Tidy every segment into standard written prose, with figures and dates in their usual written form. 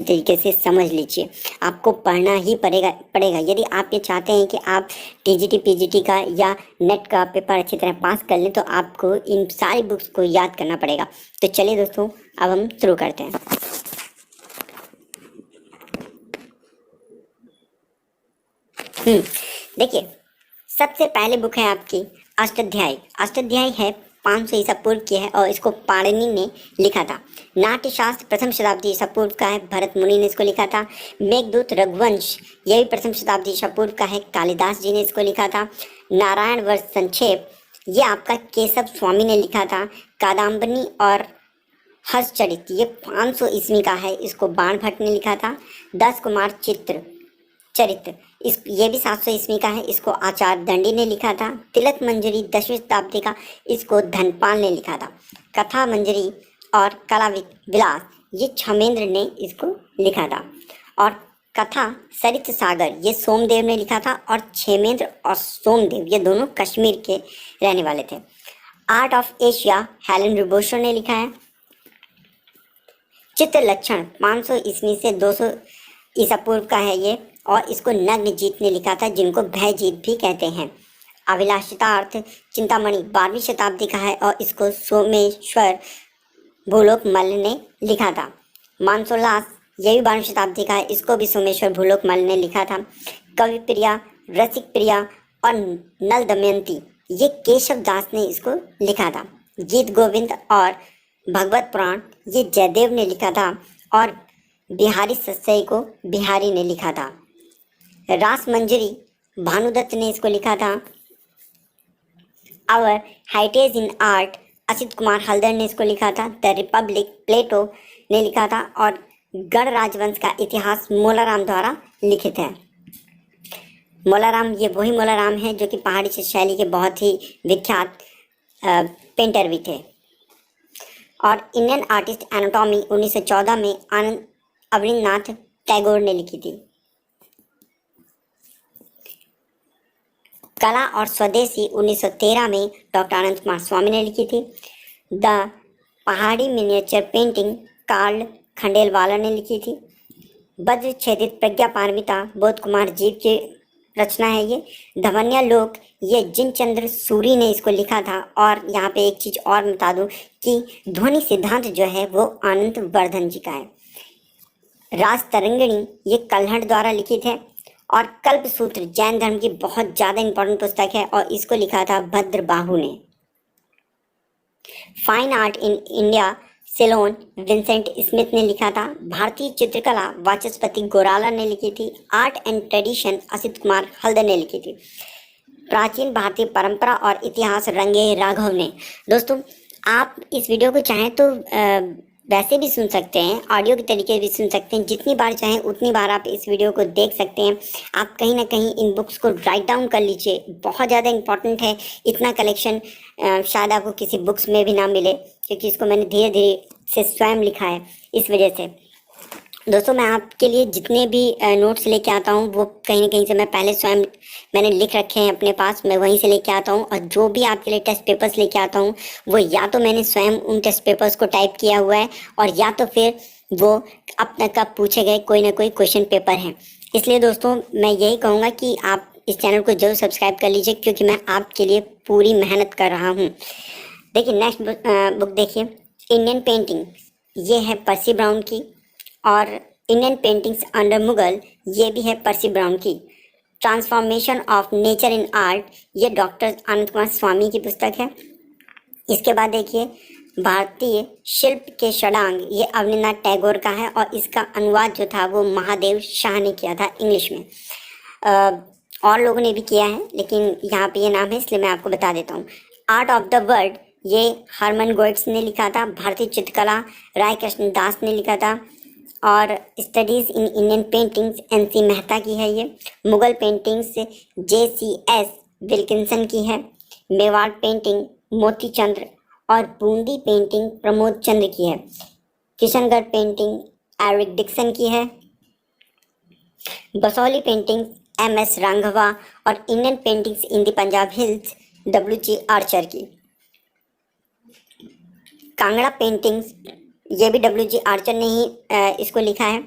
तरीके से समझ लीजिए, आपको पढ़ना ही पड़ेगा। यदि आप ये चाहते हैं कि आप टीजीटी पीजीटी का या नेट का पेपर अच्छी तरह पास कर लें तो आपको इन सारी बुक्स को याद करना पड़ेगा। तो चलिए दोस्तों, अब हम शुरू करते हैं। देखिए, सबसे पहले बुक है आपकी अष्टाध्यायी। अष्टाध्यायी है 500 ईसा पूर्व की है और इसको पाणिनि ने लिखा था। नाट्यशास्त्र प्रथम शताब्दी ईसा पूर्व का है, भरत मुनि ने इसको लिखा था। मेघदूत रघुवंश यह भी प्रथम शताब्दी ईसा पूर्व का है, कालिदास जी ने इसको लिखा था। नारायण वर्ष संक्षेप ये आपका केशव स्वामी ने लिखा था। कादम्बनी और हर्षचरित ये 500 ईस्वी का है, इसको बाण भट्ट ने लिखा था। 10 कुमार चरित्र ये भी 700 ईस्वी का है, इसको आचार्य दंडी ने लिखा था। तिलक मंजरी 10वीं शताब्दी का, इसको धनपाल ने लिखा था। कथा मंजरी और कला विलास ये छमेंद्र ने इसको लिखा था। और कथा सरित सागर ये सोमदेव ने लिखा था। और छेमेंद्र और सोमदेव ये दोनों कश्मीर के रहने वाले थे। आर्ट ऑफ एशिया हेलेन रुबोशो ने लिखा है। चित्र लक्षण 500 ईस्वी से 200 ईसा पूर्व का है ये, और इसको नग्नजीत ने लिखा था, जिनको भयजीत भी कहते हैं। अभिलाषितार्थ चिंतामणि 12वीं शताब्दी का है और इसको सोमेश्वर भूलोक मल्ल ने लिखा था। मानसोल्लास यह भी 12वीं शताब्दी का है, इसको भी सोमेश्वर भूलोक मल्ल ने लिखा था। कवि प्रिया, रसिक प्रिया और नल दमयंती ये केशव दास ने इसको लिखा था। गीत गोविंद और भगवत पुराण ये जयदेव ने लिखा था। और बिहारी सस्सई को बिहारी ने लिखा था। रास मंजरी भानुदत्त ने इसको लिखा था। Our heritage in art Asit Kumar Haldar ने इसको लिखा था। द रिपब्लिक प्लेटो ने लिखा था। और गढ़ राजवंश का इतिहास मोलाराम द्वारा लिखित है। मोलाराम ये वही मोलाराम है जो कि पहाड़ी शैली के बहुत ही विख्यात पेंटर भी थे। और इंडियन आर्टिस्ट एनाटॉमी 1914 में आनंद अवनींद्रनाथ टैगोर ने लिखी थी। कला और स्वदेशी 1913 में डॉक्टर अनंत कुमार स्वामी ने लिखी थी। द पहाड़ी मिनिएचर पेंटिंग कार्ल खंडेलवाला ने लिखी थी। वज्र छेदित प्रज्ञा पारमिता बोध कुमार जीव की रचना है ये। धवन्या लोक ये जिनचंद्र सूरी ने इसको लिखा था। और यहाँ पे एक चीज़ और बता दूँ कि ध्वनि सिद्धांत जो है वो आनंद वर्धन जी का है। राज तरंगिणी ये कल्हड़ द्वारा लिखित है। और कल्प सूत्र जैन धर्म की बहुत ज़्यादा इंपॉर्टेंट पुस्तक है और इसको लिखा था भद्रबाहु ने। Fine art in India Ceylon Vincent Smith ने लिखा था। भारतीय चित्रकला वाचस्पति गोराला ने लिखी थी। Art and tradition Asit Kumar Haldar ने लिखी थी। प्राचीन भारतीय परंपरा और इतिहास रंगे राघव ने। दोस्तों, आप इस वीडियो को चाहें तो वैसे भी सुन सकते हैं, ऑडियो के तरीके भी सुन सकते हैं। जितनी बार चाहें उतनी बार आप इस वीडियो को देख सकते हैं। आप कहीं ना कहीं इन बुक्स को राइट डाउन कर लीजिए, बहुत ज़्यादा इंपॉर्टेंट है। इतना कलेक्शन शायद आपको किसी बुक्स में भी ना मिले, क्योंकि इसको मैंने धीरे धीरे से स्वयं लिखा है। इस वजह से दोस्तों, मैं आपके लिए जितने भी नोट्स लेके आता हूँ वो कहीं ना कहीं से मैं पहले स्वयं मैंने लिख रखे हैं अपने पास, मैं वहीं से लेके आता हूँ। और जो भी आपके लिए टेस्ट पेपर्स लेके आता हूँ वो या तो मैंने स्वयं उन टेस्ट पेपर्स को टाइप किया हुआ है, और या तो फिर वो अब तक का पूछे गए कोई ना कोई क्वेश्चन पेपर हैं। इसलिए दोस्तों, मैं यही कहूँगा कि आप इस चैनल को जरूर सब्सक्राइब कर लीजिए, क्योंकि मैं आपके लिए पूरी मेहनत कर रहा हूँ। देखिए, नेक्स्ट बुक देखिए, इंडियन पेंटिंग ये है पर्सी ब्राउन की। और इंडियन पेंटिंग्स अंडर मुगल ये भी है पर्सी ब्राउन की। Transformation of nature in art ये डॉक्टर आनंद कुमार स्वामी की पुस्तक है। इसके बाद देखिए, भारतीय शिल्प के षडांग ये अवनींद्रनाथ टैगोर का है। और इसका अनुवाद जो था वो महादेव शाह ने किया था इंग्लिश में। और लोगों ने भी किया है, लेकिन यहाँ पे ये नाम है इसलिए मैं आपको बता देता हूँ। आर्ट ऑफ द वर्ल्ड ये हरमन गोइट्स ने लिखा था। भारतीय चित्रकला राय कृष्ण दास ने लिखा था। और studies in Indian paintings NC Mehta की है ये। मुगल पेंटिंग्स JCS विल्किंसन की है। मेवाड़ पेंटिंग मोती चंद्र और बूंदी पेंटिंग प्रमोद चंद्र की है। किशनगढ़ पेंटिंग एरिक डिक्सन की है। Basohli painting MS रांघवा। और Indian paintings in the Punjab hills WG Archer की। कांगड़ा पेंटिंग्स ये भी WG आर्चर ने ही इसको लिखा है।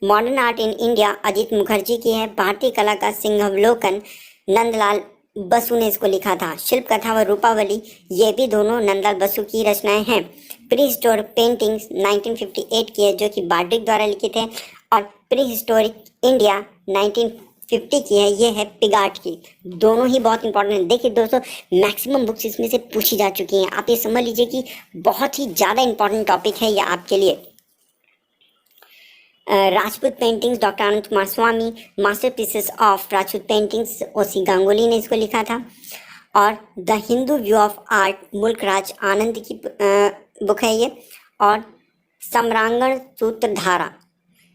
Modern art in India Ajit Mukherjee की है। भारतीय कला का सिंहावलोकन नंदलाल बसु ने इसको लिखा था। शिल्प कथा व रूपावली ये भी दोनों नंदलाल बसु की रचनाएं हैं। प्री हिस्टोरिक पेंटिंग्स 1958 की है जो कि बार्डिक द्वारा लिखित है। और प्री हिस्टोरिक इंडिया 1950 की है, ये है पिगाट की। दोनों ही बहुत इंपॉर्टेंट है। देखिए दोस्तों, मैक्सिमम बुक्स इसमें से पूछी जा चुकी हैं। आप ये समझ लीजिए कि बहुत ही ज़्यादा इंपॉर्टेंट टॉपिक है ये आपके लिए। Rajput paintings doctor Anand Coomaraswamy, masterpieces of Rajput paintings O C Ganguly ने इसको लिखा था। और the Hindu view of art Mulk Raj आनंद की बुक है ये। और सम्रांगण सूत्रधारा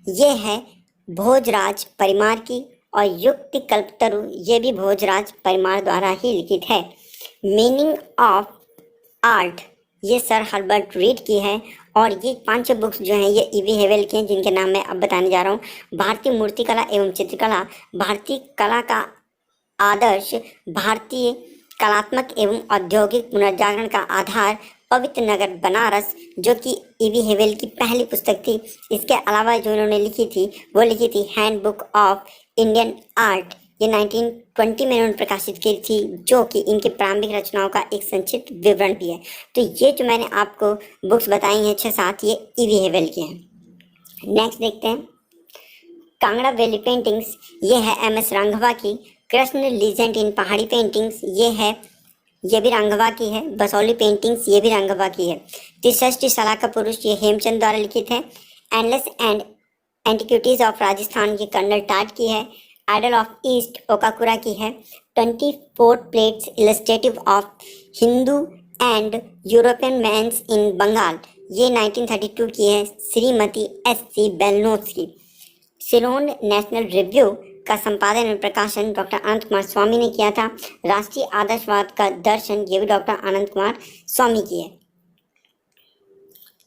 ये है भोजराज परिमार की। और युक्ति कल्पतरु ये भी भोजराज परिमार द्वारा ही लिखित है। मीनिंग ऑफ आर्ट ये सर हर्बर्ट रीड की है। और ये 5 बुक्स जो हैं ये ईवी हेवेल की हैं, जिनके नाम मैं अब बताने जा रहा हूँ। भारतीय मूर्तिकला एवं चित्रकला, भारतीय कला का आदर्श, भारतीय कलात्मक एवं औद्योगिक पुनर्जागरण का आधार, पवित्र नगर बनारस, जो कि ईवी हेवेल की पहली पुस्तक थी। इसके अलावा जो उन्होंने लिखी थी वो लिखी थी हैंडबुक ऑफ इंडियन आर्ट, ये 1920 में उन्होंने प्रकाशित की थी, जो कि इनकी प्रारंभिक रचनाओं का एक संक्षिप्त विवरण भी है। तो ये जो मैंने आपको बुक्स बताई हैं 6-7, ये ईवी हेवेल की हैं। नेक्स्ट देखते हैं कांगड़ा वैली पेंटिंग्स, ये है एम.एस. रांघवा की। कृष्ण लीजेंड इन पहाड़ी पेंटिंग्स ये भी रांघवा की है। बसौली पेंटिंग्स ये भी रांघवा की है। त्रिशष्टि सलाह का पुरुष ये हेमचंद द्वारा लिखित है। Endless and antiquities of Rajasthan ये कर्नल टाट की है। आइडल ऑफ ईस्ट ओकाकुरा की है। 24 plates illustrative of Hindu and European manners in Bengal ये 1932 की है, श्रीमती S.C. बेलनोस की। सिलोन नेशनल रिव्यू का संपादन और प्रकाशन डॉक्टर आनंद कुमार स्वामी ने किया था। राष्ट्रीय आदर्शवाद का दर्शन ये भी डॉक्टर आनंद कुमार स्वामी की है।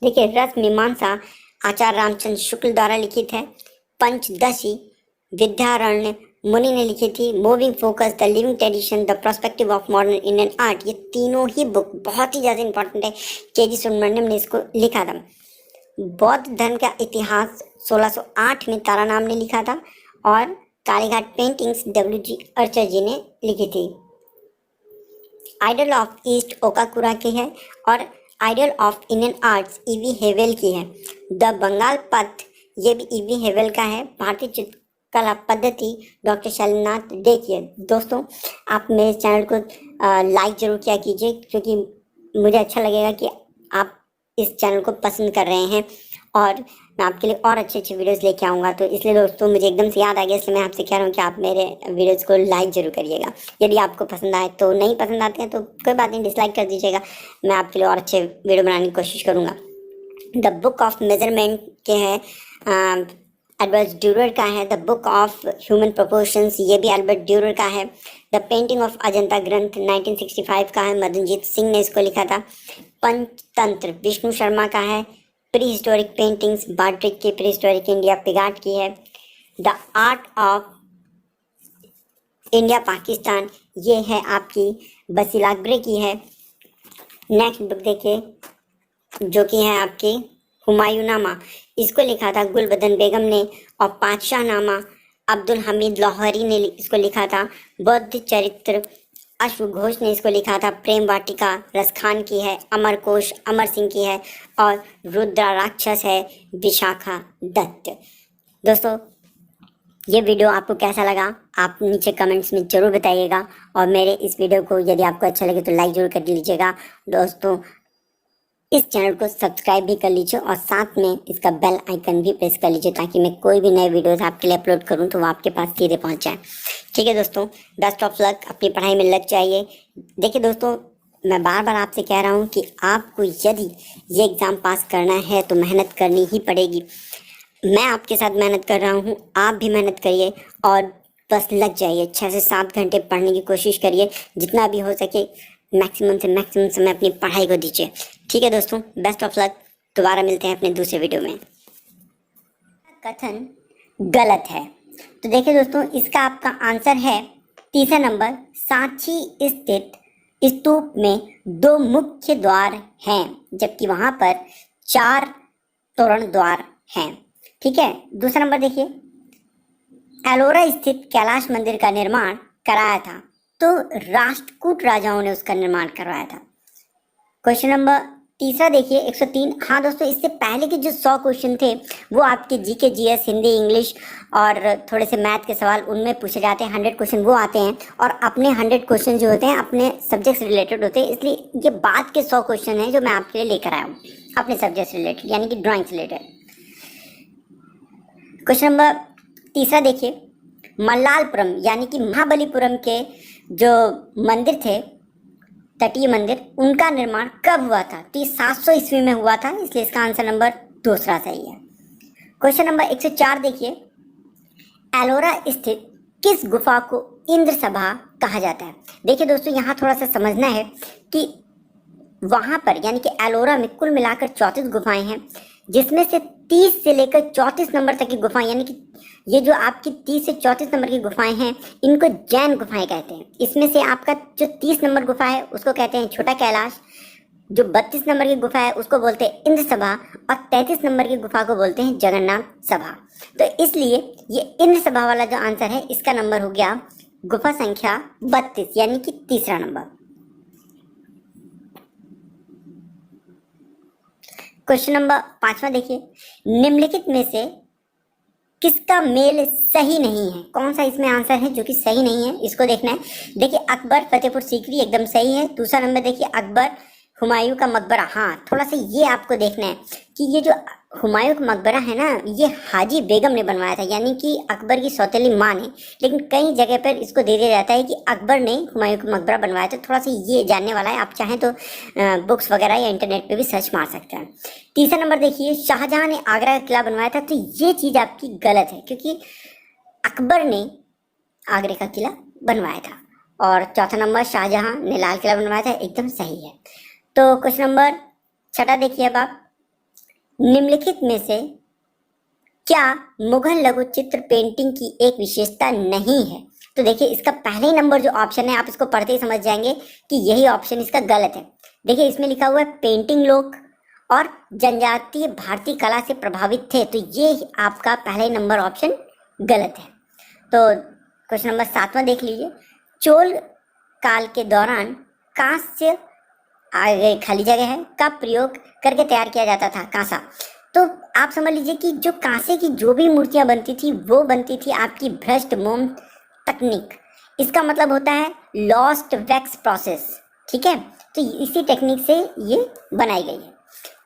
देखिए रस मीमांसा आचार्य रामचंद्र शुक्ल द्वारा लिखित है। पंचदशी विद्यारण्य मुनि ने लिखी थी। Moving focus the living tradition the perspective of modern Indian art, ये तीनों ही बुक बहुत ही ज़्यादा इंपॉर्टेंट है। के.जी. सुब्रमण्यम ने इसको लिखा था। बौद्ध धर्म का इतिहास 1608 में तारानाम ने लिखा था। और कालीघाट पेंटिंग्स W.G. अर्चर जी ने लिखी थी। आइडल ऑफ ईस्ट ओकाकुरा की है। और ideal of Indian arts EV Havell की है। द बंगाल पथ ये भी ईवी हेवेल का है। भारतीय चित्रकला पद्धति डॉक्टर शैलनाथ डे की है। दोस्तों आप मेरे चैनल को लाइक जरूर किया कीजिए, क्योंकि मुझे अच्छा लगेगा कि आप इस चैनल को पसंद कर रहे हैं और मैं आपके लिए और अच्छे अच्छे वीडियोस लेके आऊँगा। तो इसलिए दोस्तों मुझे एकदम से याद आ गया, इसलिए मैं आपसे कह रहा हूँ कि आप मेरे वीडियोस को लाइक जरूर करिएगा। यदि आपको पसंद आए तो, नहीं पसंद आते हैं तो कोई बात नहीं, डिसलाइक कर दीजिएगा। मैं आपके लिए और अच्छे वीडियो बनाने की कोशिश करूँगा। द बुक ऑफ मेजरमेंट के हैं एल्बर्ट ड्यूरर का है। The book of human proportions ये भी एल्बर्ट ड्यूरर का है। द पेंटिंग ऑफ अजंता ग्रंथ 1965 का है, मदनजीत सिंह ने इसको लिखा था। पंचतंत्र विष्णु शर्मा का है। प्री हिस्टोरिक पेंटिंग्स बार्ड्रिक की, प्री हिस्टोरिक इंडिया पिगाट की है। The art of India Pakistan ये है आपकी बसीलाग्रे की है। नेक्स्ट बुक देखिए जो कि है आपकी हुमायूंनामा, इसको लिखा था गुलबदन बेगम ने। और पातशाहनामा अब्दुल हमीद लाहौरी ने इसको लिखा था। बौद्ध चरित्र अश्व घोष ने इसको लिखा था। प्रेम वाटिका रसखान की है। अमरकोश अमर सिंह की है। और रुद्रा राक्षस है विशाखा दत्त। दोस्तों ये वीडियो आपको कैसा लगा आप नीचे कमेंट्स में ज़रूर बताइएगा। और मेरे इस वीडियो को यदि आपको अच्छा लगे तो लाइक ज़रूर कर लीजिएगा। दोस्तों इस चैनल को सब्सक्राइब भी कर लीजिए और साथ में इसका बेल आइकन भी प्रेस कर लीजिए, ताकि मैं कोई भी नए वीडियोस आपके लिए अपलोड करूं तो वो आपके पास सीधे पहुंच जाए। ठीक है दोस्तों, बेस्ट ऑफ लक, अपनी पढ़ाई में लग जाइए। देखिए दोस्तों मैं बार बार आपसे कह रहा हूं कि आपको यदि ये एग्ज़ाम पास करना है तो मेहनत करनी ही पड़ेगी। मैं आपके साथ मेहनत कर रहा हूँ, आप भी मेहनत करिए और बस लग जाइए। 6 से 7 घंटे पढ़ने की कोशिश करिए, जितना भी हो सके मैक्सिमम से मैक्सिमम समय अपनी पढ़ाई को दीजिए। ठीक है दोस्तों, बेस्ट ऑफ लक। दोबारा मिलते हैं अपने दूसरे वीडियो में। कथन गलत है, तो देखिए दोस्तों इसका आपका आंसर है तीसरा नंबर। सांची स्थित स्तूप में 2 मुख्य द्वार हैं, जबकि वहां पर 4 तोरण द्वार हैं। ठीक है। दूसरा नंबर देखिए, एलोरा स्थित कैलाश मंदिर का निर्माण कराया था, तो राष्ट्रकूट राजाओं ने उसका निर्माण करवाया था। क्वेश्चन नंबर तीसरा देखिए 103। हाँ दोस्तों, इससे पहले के जो 100 क्वेश्चन थे वो आपके जीके, जीएस, हिंदी, इंग्लिश और थोड़े से मैथ के सवाल उनमें पूछे जाते हैं। 100 क्वेश्चन वो आते हैं और अपने 100 क्वेश्चन जो होते हैं अपने सब्जेक्ट से रिलेटेड होते हैं, इसलिए ये बाद के 100 क्वेश्चन हैं जो मैं आपके लिए लेकर आया हूँ अपने सब्जेक्ट से रिलेटेड, यानी कि ड्राइंग से रिलेटेड। क्वेश्चन नंबर तीसरा देखिए, मल्लालपुरम यानी कि महाबलीपुरम के जो मंदिर थे, तटीय मंदिर, उनका निर्माण कब हुआ था? तो ये 700 ईस्वी में हुआ था, इसलिए इसका आंसर नंबर दूसरा सही है। क्वेश्चन नंबर 104 देखिए, एलोरा स्थित किस गुफा को इंद्र सभा कहा जाता है? देखिए दोस्तों, यहाँ थोड़ा सा समझना है कि वहां पर यानी कि एलोरा में कुल मिलाकर 34 गुफाएं हैं, जिसमें से 30 से लेकर 34 नंबर तक की गुफाएं, यानी कि ये जो आपकी 30 से 34 नंबर की गुफाएं हैं इनको जैन गुफाएं कहते हैं। इसमें से आपका जो 30 नंबर गुफा है उसको कहते हैं छोटा कैलाश, जो 32 नंबर की गुफा है उसको बोलते हैं इंद्र सभा और 33 नंबर की गुफा को बोलते हैं जगन्नाथ सभा। तो इसलिए ये इंद्र सभा वाला जो आंसर है इसका नंबर हो गया गुफा संख्या 32, यानी कि तीसरा नंबर। क्वेश्चन नंबर 5वां देखिए, निम्नलिखित में से किसका मेल सही नहीं है? कौन सा इसमें आंसर है जो कि सही नहीं है, इसको देखना है। देखिए, अकबर फतेहपुर सीकरी एकदम सही है। दूसरा नंबर देखिए, अकबर हुमायूं का मकबरा, हाँ थोड़ा सा ये आपको देखना है कि ये जो हुमायूं का मकबरा है ना, ये हाजी बेगम ने बनवाया था, यानी कि अकबर की सौतेली माँ ने, लेकिन कई जगह पर इसको दे दिया जाता है कि अकबर ने हुमायूं का मकबरा बनवाया था। थोड़ा सा ये जानने वाला है, आप चाहें तो बुक्स वगैरह या इंटरनेट पे भी सर्च मार सकते हैं। तीसरा नंबर देखिए, शाहजहां ने आगरा का किला बनवाया था, तो ये चीज़ आपकी गलत है क्योंकि अकबर ने आगरे का किला बनवाया था। और चौथा नंबर, शाहजहां ने लाल किला बनवाया था, एकदम सही है। तो क्वेश्चन नंबर 6 देखिए, अब आप, निम्नलिखित में से क्या मुगल लघु चित्र पेंटिंग की एक विशेषता नहीं है? तो देखिए, इसका पहले ही नंबर जो ऑप्शन है आप इसको पढ़ते ही समझ जाएंगे कि यही ऑप्शन इसका गलत है। देखिए, इसमें लिखा हुआ है पेंटिंग लोग और जनजातीय भारतीय कला से प्रभावित थे, तो ये आपका पहला ही नंबर ऑप्शन गलत है। तो क्वेश्चन नंबर 7वां देख लीजिए, चोल काल के दौरान कांस्य, आगे खाली जगह है, का प्रयोग करके तैयार किया जाता था कांसा। तो आप समझ लीजिए कि जो कांसे की जो भी मूर्तियां बनती थी वो बनती थी आपकी भ्रष्ट मोम तकनीक। इसका मतलब होता है लॉस्ट वैक्स प्रोसेस, ठीक है। तो इसी टेक्निक से ये बनाई गई है।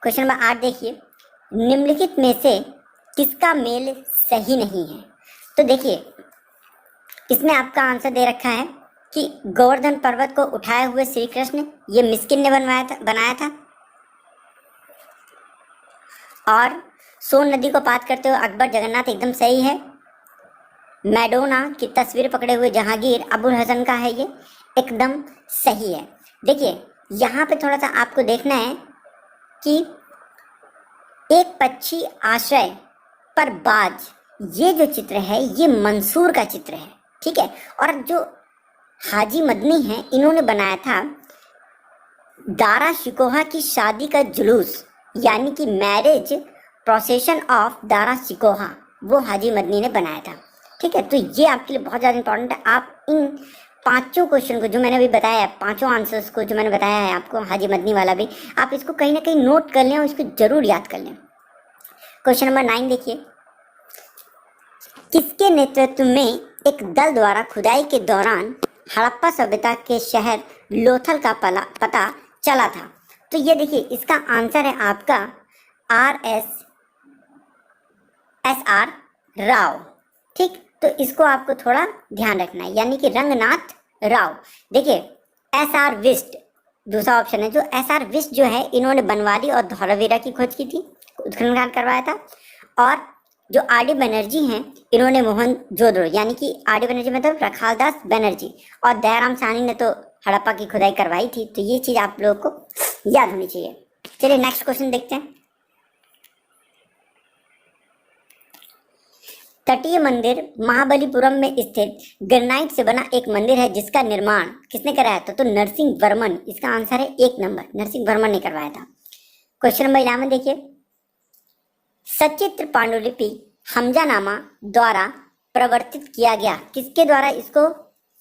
क्वेश्चन नंबर 8 देखिए, निम्नलिखित में से किसका मेल सही नहीं है? तो देखिए, इसमें आपका आंसर दे रखा है कि गोवर्धन पर्वत को उठाए हुए श्री कृष्ण, ये मिस्किन ने बनाया था। और सोन नदी को पार करते हुए अकबर, जगन्नाथ एकदम सही है। मैडोना की तस्वीर पकड़े हुए जहांगीर, अबुल हसन का है, ये एकदम सही है। देखिए, यहाँ पे थोड़ा सा आपको देखना है कि एक पक्षी आश्रय पर बाज, ये जो चित्र है ये मंसूर का चित्र है, ठीक है। और जो हाजी मदनी है, इन्होंने बनाया था दारा शिकोहा की शादी का जुलूस, यानी कि मैरिज प्रोसेशन ऑफ दारा शिकोहा, वो हाजी मदनी ने बनाया था, ठीक है। तो ये आपके लिए बहुत ज़्यादा इंपॉर्टेंट है। आप इन 5 क्वेश्चन को जो मैंने अभी बताया है, 5 आंसर्स को जो मैंने बताया है आपको, हाजी मदनी वाला भी, आप इसको कहीं ना कहीं नोट कर लें और इसको जरूर याद कर लें। क्वेश्चन नंबर 9 देखिए, किसके नेतृत्व में एक दल द्वारा खुदाई के दौरान हड़प्पा सभ्यता के शहर लोथल का पता चला था? तो ये देखिए, इसका आंसर है आपका RSR राव, ठीक। तो इसको आपको थोड़ा ध्यान रखना है, यानी कि रंगनाथ राव। देखिए, SR विस्ट दूसरा ऑप्शन है। जो SR विस्ट जो है, इन्होंने बनवाली और धौलावीरा की खोज की थी, उत्खनन करवाया था। और जो RD बनर्जी हैं, इन्होंने मोहनजोदड़ो, यानी कि RD बनर्जी मतलब रखालदास बनर्जी, और दयाराम साहनी ने तो हड़प्पा की खुदाई करवाई थी। तो ये चीज़ आप लोगों को याद होनी चाहिए। चलिए नेक्स्ट क्वेश्चन देखते हैं। तटीय मंदिर महाबलीपुरम में स्थित ग्रेनाइट से बना एक मंदिर है, जिसका निर्माण किसने कराया था? तो नरसिंह वर्मन, इसका आंसर है 1 नंबर, नरसिंह वर्मन ने करवाया था। क्वेश्चन नंबर 11 देखिए, सचित्र पांडुलिपि हमजानामा द्वारा प्रवर्तित किया गया? किसके द्वारा इसको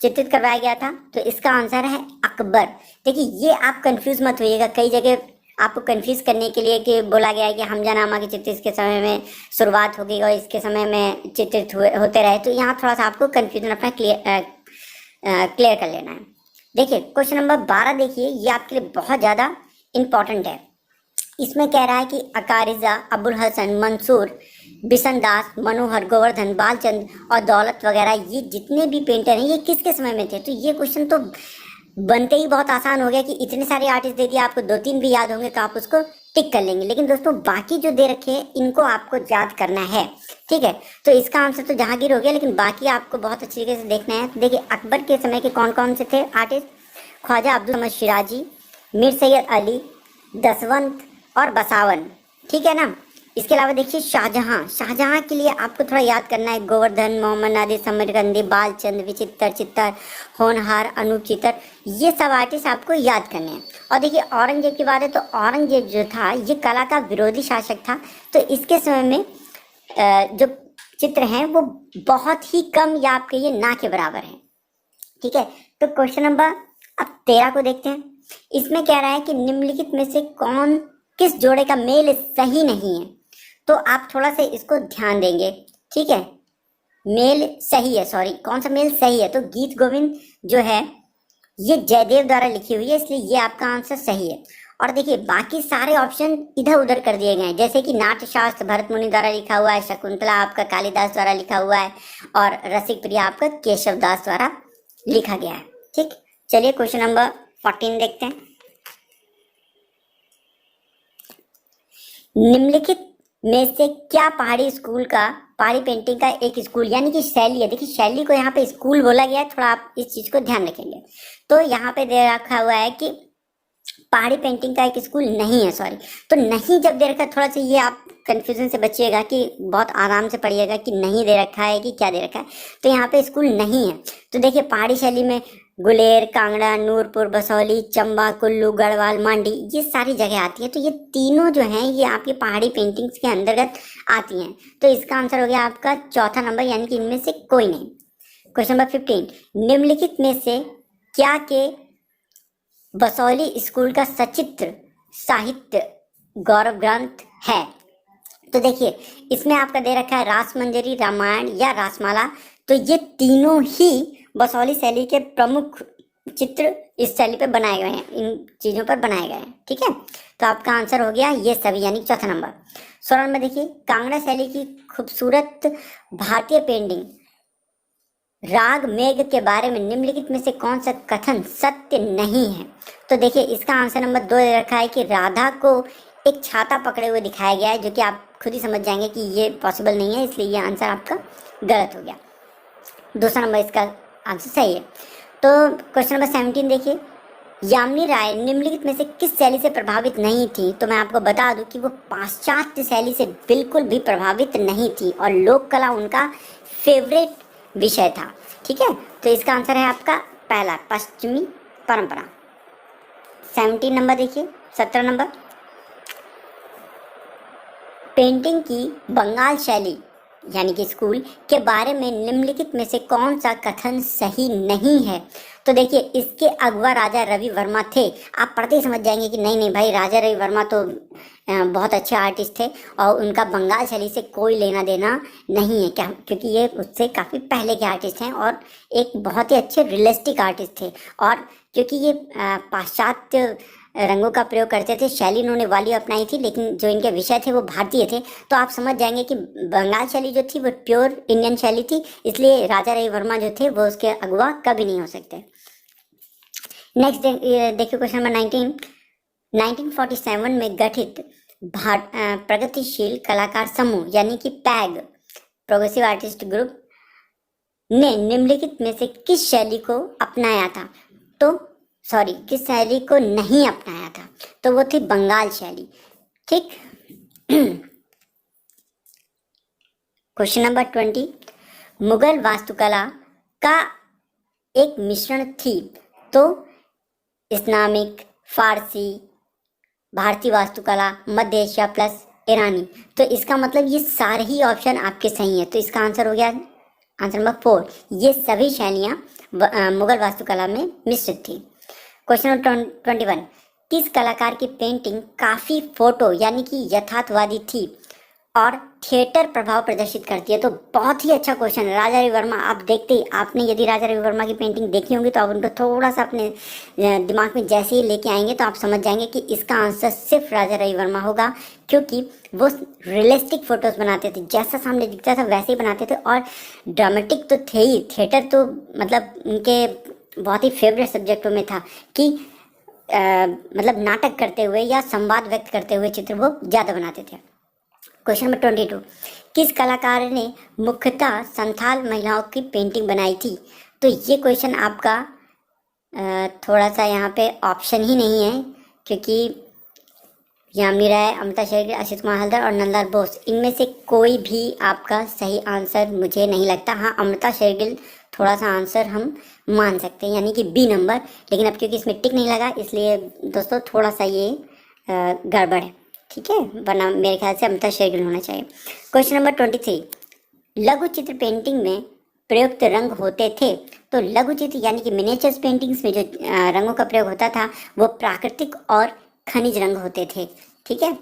चित्रित करवाया गया था? तो इसका आंसर है अकबर। देखिए ये आप कंफ्यूज मत होइएगा, कई जगह आपको कंफ्यूज करने के लिए कि बोला गया है कि हमजानामा की चित्र इसके समय में शुरुआत होगी और इसके समय में चित्रित होते रहे, तो यहाँ थोड़ा सा आपको कंफ्यूजन अपना क्लियर कर लेना है। देखिए क्वेश्चन नंबर 12 देखिए, ये आपके लिए बहुत ज़्यादा इंपॉर्टेंट है। इसमें कह रहा है कि अकारिजा, अबुल हसन, मंसूर, बिशनदास, मनोहर, गोवर्धन, बालचंद और दौलत वगैरह ये जितने भी पेंटर हैं ये किसके समय में थे? तो ये क्वेश्चन तो बनते ही बहुत आसान हो गया कि इतने सारे आर्टिस्ट दे दिए, आपको 2-3 भी याद होंगे तो आप उसको टिक कर लेंगे। लेकिन दोस्तों बाकी जो दे रखे हैं इनको आपको याद करना है, ठीक है। तो इसका आंसर तो जहांगीर हो गया, लेकिन बाकी आपको बहुत अच्छी तरीके से देखना है। देखिए अकबर के समय के कौन कौन से थे आर्टिस्ट? ख्वाजा अब्दुल समद शिराजी, मीर सैयद अली, दसवंत और बसावन, ठीक है ना। इसके अलावा देखिए शाहजहां के लिए आपको थोड़ा याद करना है, गोवर्धन, मोहम्मद नादिर समरकंदी, बालचंद, विचित्र चित्तर, होनहार, अनूप चित्तर, ये सब आर्टिस्ट आपको याद करने हैं। और देखिए औरंगजेब की बात है तो औरंगजेब जो था ये कला का विरोधी शासक था, तो इसके समय में जो चित्र हैं वो बहुत ही कम या आपके ये ना के बराबर है, ठीक है। तो क्वेश्चन नंबर अब 13 को देखते हैं। इसमें कह रहा है कि निम्नलिखित में से कौन किस जोड़े का मेल सही नहीं है? तो आप थोड़ा सा इसको ध्यान देंगे, ठीक है। मेल सही है, सॉरी कौन सा मेल सही है? तो गीत गोविंद जो है ये जयदेव द्वारा लिखी हुई है, इसलिए ये आपका आंसर सही है। और देखिए बाकी सारे ऑप्शन इधर उधर कर दिए गए हैं, जैसे कि नाट्यशास्त्र भरत मुनि द्वारा लिखा हुआ है, शकुंतला आपका कालिदास द्वारा लिखा हुआ है और रसिक प्रिया आपका केशव दास द्वारा लिखा गया है, ठीक। चलिए क्वेश्चन नंबर 14 देखते हैं। निम्नलिखित में से क्या पहाड़ी पेंटिंग का एक स्कूल यानी कि शैली है? देखिए शैली को यहाँ पे स्कूल बोला गया है, थोड़ा आप इस चीज को ध्यान रखेंगे। तो यहाँ पे दे रखा हुआ है कि पहाड़ी पेंटिंग का एक स्कूल नहीं है, सॉरी। तो नहीं जब दे रखा है थोड़ा सा ये आप कंफ्यूजन से बचिएगा कि बहुत आराम से पढ़िएगा कि नहीं दे रखा है कि क्या दे रखा है। तो यहाँ पे स्कूल नहीं है। तो देखिए पहाड़ी शैली में गुलेर, कांगड़ा, नूरपुर, बसौली, चंबा, कुल्लू, गढ़वाल, मांडी ये सारी जगह आती है। तो ये तीनों जो हैं ये आपकी पहाड़ी पेंटिंग्स के अंतर्गत आती हैं। तो इसका आंसर हो गया आपका चौथा नंबर, यानी कि इनमें से कोई नहीं। क्वेश्चन नंबर 15, निम्नलिखित में से क्या के बसौली स्कूल का सचित्र साहित्य गौरव ग्रंथ है? तो देखिए इसमें आपका दे रखा है रासमंजरी, रामायण या रासमाला। तो ये तीनों ही बसौली शैली के प्रमुख चित्र इस शैली पे बनाए गए हैं, इन चीजों पर बनाए गए हैं, ठीक है। तो आपका आंसर हो गया ये सभी, यानी चौथा नंबर। 16 में देखिए कांगड़ा शैली की खूबसूरत भारतीय पेंटिंग राग मेघ के बारे में निम्नलिखित में से कौन सा कथन सत्य नहीं है? तो देखिए इसका आंसर नंबर 2 दे रखा है कि राधा को एक छाता पकड़े हुए दिखाया गया है, जो कि आप खुद ही समझ जाएंगे कि ये पॉसिबल नहीं है, इसलिए ये आंसर आपका गलत हो गया। दूसरा नंबर इसका आंसर सही है। तो क्वेश्चन नंबर 17 देखिए, यामिनी राय निम्नलिखित में से किस शैली से प्रभावित नहीं थी? तो मैं आपको बता दूं कि वो पाश्चात्य शैली से बिल्कुल भी प्रभावित नहीं थी और लोक कला उनका फेवरेट विषय था, ठीक है। तो इसका आंसर है आपका पहला, पश्चिमी परंपरा। 17 नंबर देखिए, 17 नंबर, पेंटिंग की बंगाल शैली यानी कि स्कूल के बारे में निम्नलिखित में से कौन सा कथन सही नहीं है? तो देखिए इसके अगुआ राजा रवि वर्मा थे। आप पढ़ते ही समझ जाएंगे कि नहीं भाई राजा रवि वर्मा तो बहुत अच्छे आर्टिस्ट थे और उनका बंगाल शैली से कोई लेना देना नहीं है, क्या, क्योंकि ये उससे काफ़ी पहले के आर्टिस्ट हैं और एक बहुत ही अच्छे रियलिस्टिक आर्टिस्ट थे। और क्योंकि ये पाश्चात्य रंगों का प्रयोग करते थे, शैली उन्होंने वाली अपनाई थी, लेकिन जो इनके विषय थे वो भारतीय थे। तो आप समझ जाएंगे कि बंगाल शैली जो थी वो प्योर इंडियन शैली थी, इसलिए राजा रवि वर्मा जो थे वो उसके अगुआ कभी नहीं हो सकते। नेक्स्ट देखिए क्वेश्चन नंबर 19, 1947 में गठित प्रगतिशील कलाकार समूह यानी कि पैग, प्रोग्रेसिव आर्टिस्ट ग्रुप, ने निम्नलिखित में से किस शैली को अपनाया था? तो सॉरी किस शैली को नहीं अपनाया था? तो वो थी बंगाल शैली, ठीक। क्वेश्चन नंबर 20, मुगल वास्तुकला का एक मिश्रण थी। तो इस्लामिक, फारसी, भारतीय वास्तुकला, मध्य एशिया प्लस ईरानी। तो इसका मतलब ये सारे ही ऑप्शन आपके सही हैं। तो इसका आंसर हो गया आंसर नंबर 4। ये सभी शैलियाँ मुगल वास्तुकला में मिश्रित थी। क्वेश्चन नंबर 21, किस कलाकार की पेंटिंग काफ़ी फोटो यानी कि यथार्थवादी थी और थिएटर प्रभाव प्रदर्शित करती है? तो बहुत ही अच्छा क्वेश्चन है। राजा रवि वर्मा, आप देखते ही आपने यदि राजा रवि वर्मा की पेंटिंग देखी होंगी तो आप उनको थोड़ा सा अपने दिमाग में जैसे ही लेके आएंगे तो आप समझ जाएंगे कि इसका आंसर सिर्फ राजा रवि वर्मा होगा, क्योंकि वो रियलिस्टिक फोटोज बनाते थे, जैसा सामने दिखता था वैसे ही बनाते थे। और ड्रामेटिक तो थे ही, थिएटर तो मतलब उनके बहुत ही फेवरेट सब्जेक्टों में था कि मतलब नाटक करते हुए या संवाद व्यक्त करते हुए चित्र वो ज़्यादा बनाते थे। क्वेश्चन नंबर 22, किस कलाकार ने मुख्यतः संथाल महिलाओं की पेंटिंग बनाई थी? तो ये क्वेश्चन आपका थोड़ा सा यहाँ पे ऑप्शन ही नहीं है, क्योंकि यामिनी राय, अमृता शेरगिल, असित कुमार हल्दर और नंदलाल बोस, इनमें से कोई भी आपका सही आंसर मुझे नहीं लगता। हाँ, अमृता शेरगिल थोड़ा सा आंसर हम मान सकते हैं, यानी कि बी नंबर, लेकिन अब क्योंकि इसमें टिक नहीं लगा इसलिए दोस्तों थोड़ा सा ये गड़बड़ है, ठीक है, वरना मेरे ख्याल से अमृता शेरगिल होना चाहिए। क्वेश्चन नंबर 23, लघु चित्र पेंटिंग में प्रयुक्त रंग होते थे? तो लघु चित्र यानी कि मिनिएचर्स पेंटिंग्स में जो रंगों का प्रयोग होता था वो प्राकृतिक और खनिज रंग होते थे, ठीक है।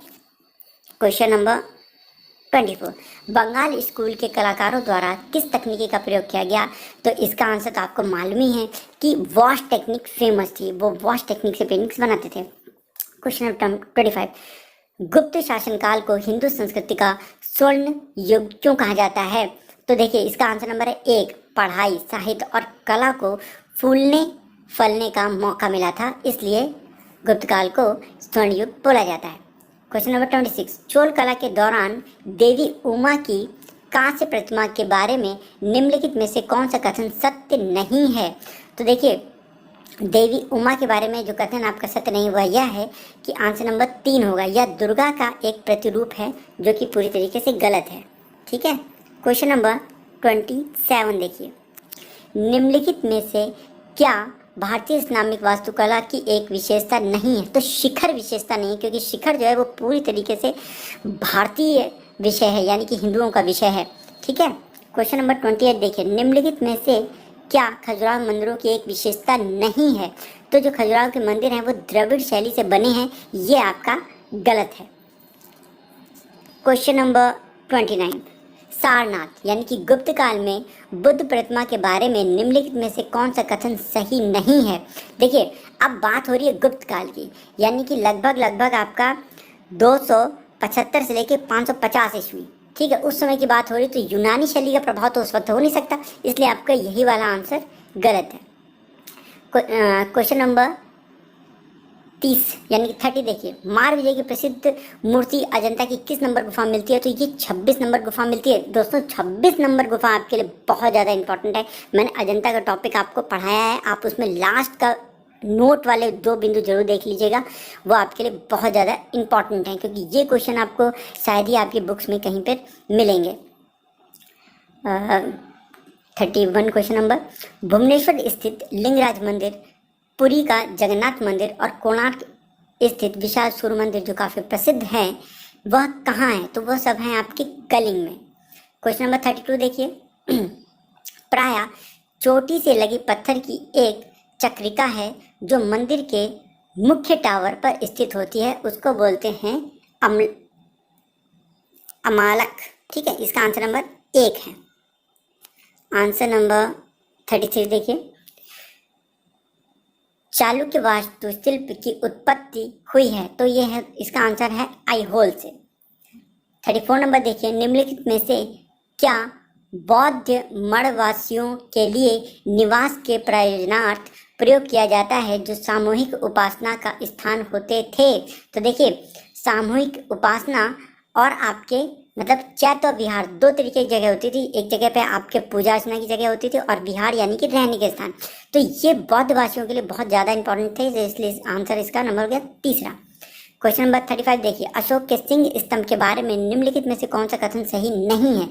क्वेश्चन नंबर 24, बंगाल स्कूल के कलाकारों द्वारा किस तकनीकी का प्रयोग किया गया? तो इसका आंसर तो आपको मालूम ही है कि वॉश टेक्निक फेमस थी, वो वॉश टेक्निक से पेंटिंग्स बनाते थे। क्वेश्चन नंबर 25, गुप्त शासनकाल को हिंदू संस्कृति का स्वर्ण युग क्यों कहा जाता है? तो देखिए इसका आंसर नंबर है 1, पढ़ाई, साहित्य और कला को फूलने फलने का मौका मिला था, इसलिए गुप्त काल को स्वर्ण युग बोला जाता है। क्वेश्चन नंबर 26, चोल कला के दौरान देवी उमा की कांस्य प्रतिमा के बारे में निम्नलिखित में से कौन सा कथन सत्य नहीं है? तो देखिए देवी उमा के बारे में जो कथन आपका सत्य नहीं हुआ यह है कि आंसर नंबर 3 होगा, यह दुर्गा का एक प्रतिरूप है जो कि पूरी तरीके से गलत है, ठीक है। क्वेश्चन नंबर 27 देखिए, निम्नलिखित में से क्या भारतीय इस्लामिक वास्तुकला की एक विशेषता नहीं है? तो शिखर विशेषता नहीं, क्योंकि शिखर जो है वो पूरी तरीके से भारतीय विषय है, यानी कि हिंदुओं का विषय है, ठीक है। क्वेश्चन नंबर 28 देखिए, निम्नलिखित में से क्या खजुराहो मंदिरों की एक विशेषता नहीं है? तो जो खजुराहो के मंदिर हैं वो द्रविड़ शैली से बने हैं, ये आपका गलत है। क्वेश्चन नंबर 29, सारनाथ यानी कि गुप्त काल में बुद्ध प्रतिमा के बारे में निम्नलिखित में से कौन सा कथन सही नहीं है? देखिए अब बात हो रही है गुप्त काल की, यानी कि लगभग आपका 275 से लेके 550 ईस्वी, ठीक है, उस समय की बात हो रही। तो यूनानी शैली का प्रभाव तो उस वक्त हो नहीं सकता, इसलिए आपका यही वाला आंसर गलत है। क्वेश्चन नंबर 30 यानी कि 30 देखिए, मार विजय की प्रसिद्ध मूर्ति अजंता की किस नंबर गुफा मिलती है? तो ये 26 नंबर गुफा मिलती है। दोस्तों 26 नंबर गुफा आपके लिए बहुत ज़्यादा इंपॉर्टेंट है। मैंने अजंता का टॉपिक आपको पढ़ाया है, आप उसमें लास्ट का नोट वाले 2 बिंदु जरूर देख लीजिएगा, वो आपके लिए बहुत ज़्यादा इंपॉर्टेंट है, क्योंकि ये क्वेश्चन आपको शायद ही आपकी बुक्स में कहीं पर मिलेंगे। 31 क्वेश्चन नंबर, भुवनेश्वर स्थित लिंगराज मंदिर, पुरी का जगन्नाथ मंदिर और कोणार्क स्थित विशाल सूर्य मंदिर जो काफ़ी प्रसिद्ध हैं, वह कहाँ है? तो वह सब हैं आपके कलिंग में। क्वेश्चन नंबर 32 देखिए, प्रायः चोटी से लगी पत्थर की एक चक्रिका है जो मंदिर के मुख्य टावर पर स्थित होती है, उसको बोलते हैं अमालक, ठीक है। इसका आंसर नंबर 1 है। आंसर नंबर 33 देखिए, चालुक्य वास्तुशिल्प की उत्पत्ति हुई है, तो ये है, इसका आंसर है आईहोल से। 34 नंबर देखिए, निम्नलिखित में से क्या बौद्ध मठवासियों के लिए निवास के प्रयोजनार्थ प्रयोग किया जाता है जो सामूहिक उपासना का स्थान होते थे? तो देखिए सामूहिक उपासना और आपके मतलब चैत्य और विहार 2 तरीके की जगह होती थी। एक जगह पे आपके पूजा अर्चना की जगह होती थी और विहार यानी कि रहने के स्थान। तो ये बौद्धवासियों के लिए बहुत ज़्यादा इंपॉर्टेंट थे, इसलिए आंसर इसका नंबर हो गया 3। क्वेश्चन नंबर 35 देखिए, अशोक के सिंह स्तंभ के बारे में निम्नलिखित में से कौन सा कथन सही नहीं है?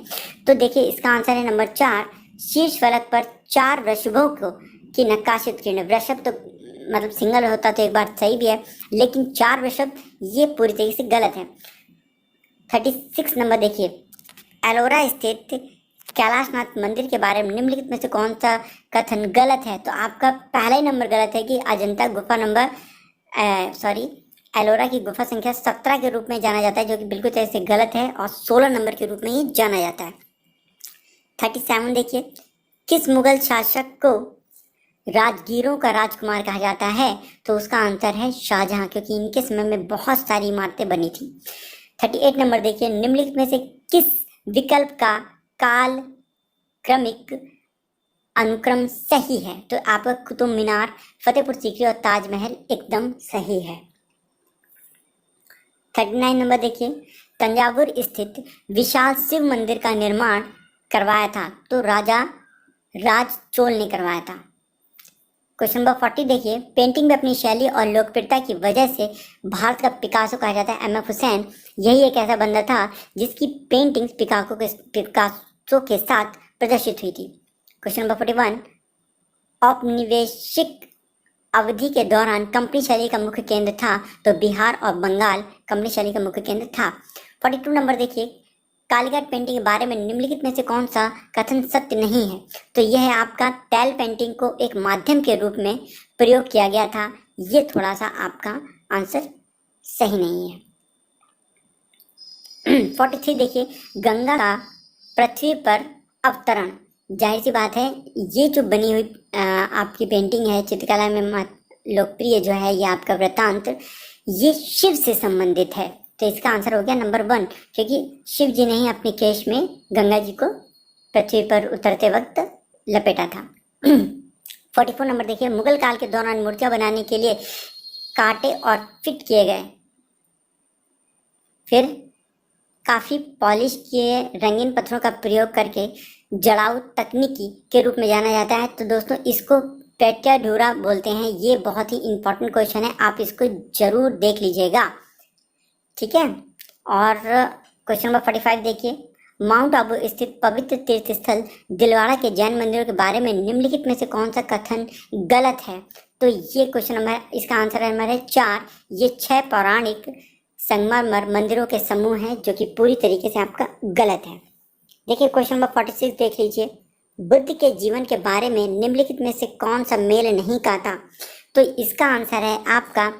तो देखिए इसका आंसर है नंबर 4, शीर्ष फलक पर 4 वृषभों की नक्काशी उत्कीर्ण। वृषभ तो मतलब सिंगल होता तो एक बार सही भी है, लेकिन 4 वृषभ ये पूरी तरीके से गलत है। 36 नंबर देखिए, एलोरा स्थित कैलाशनाथ मंदिर के बारे में निम्नलिखित में से कौन सा कथन गलत है? तो आपका पहला ही नंबर गलत है कि अजंता गुफा एलोरा की गुफा संख्या 17 के रूप में जाना जाता है, जो कि बिल्कुल तरह से गलत है और 16 नंबर के रूप में ही जाना जाता है। 37 देखिए, किस मुगल शासक को राजगीरों का राजकुमार कहा जाता है? तो उसका आंसर है शाहजहां, क्योंकि इनके समय में बहुत सारी इमारतें बनी थी। 38 नंबर देखिए, निम्नलिखित में से किस विकल्प का काल क्रमिक अनुक्रम सही है? तो आपका कुतुब मीनार, फतेहपुर सीकरी और ताजमहल एकदम सही है। 39 नंबर देखिए, तंजावुर स्थित विशाल शिव मंदिर का निर्माण करवाया था? तो राजा राज चोल ने करवाया था। क्वेश्चन नंबर 40 देखिए, पेंटिंग में अपनी शैली और लोकप्रियता की वजह से भारत का पिकासो कहा जाता है। एम.एफ. हुसैन यही एक ऐसा बंदा था जिसकी पेंटिंग्स पिकासो के साथ प्रदर्शित हुई थी। क्वेश्चन नंबर 41, औपनिवेशिक अवधि के दौरान कंपनी शैली का मुख्य केंद्र था? तो बिहार और बंगाल कंपनी शैली का मुख्य केंद्र था। 42 नंबर देखिए, कालीघाट पेंटिंग के बारे में निम्नलिखित में से कौन सा कथन सत्य नहीं है? तो यह है आपका टैल पेंटिंग को एक माध्यम के रूप में प्रयोग किया गया था। ये थोड़ा सा आपका आंसर सही नहीं है। 43 देखिए, गंगा का पृथ्वी पर अवतरण, जाहिर सी बात है ये जो बनी हुई आपकी पेंटिंग है चित्रकला में लोकप्रिय जो है ये आपका वृत्तांत, ये शिव से संबंधित है। तो इसका आंसर हो गया नंबर 1, क्योंकि शिव जी ने ही अपने केश में गंगा जी को पृथ्वी पर उतरते वक्त लपेटा था। 44 नंबर देखिए, मुगल काल के दौरान मूर्तियां बनाने के लिए काटे और फिट किए गए, फिर काफ़ी पॉलिश किए रंगीन पत्थरों का प्रयोग करके जड़ाऊ तकनीकी के रूप में जाना जाता है। तो दोस्तों इसको पेट्याडूरा बोलते हैं। ये बहुत ही इंपॉर्टेंट क्वेश्चन है, आप इसको जरूर देख लीजिएगा, ठीक है। और क्वेश्चन नंबर 45 देखिए, माउंट आबू स्थित पवित्र तीर्थ स्थल दिलवाड़ा के जैन मंदिरों के बारे में निम्नलिखित में से कौन सा कथन गलत है? तो ये क्वेश्चन नंबर, इसका आंसर नंबर है 4। ये 6 पौराणिक संगमरमर मंदिरों के समूह हैं, जो कि पूरी तरीके से आपका गलत है। देखिए क्वेश्चन नंबर 46 देख लीजिए, बुद्ध के जीवन के बारे में निम्नलिखित में से कौन सा मेल नहीं खाता? तो इसका आंसर है आपका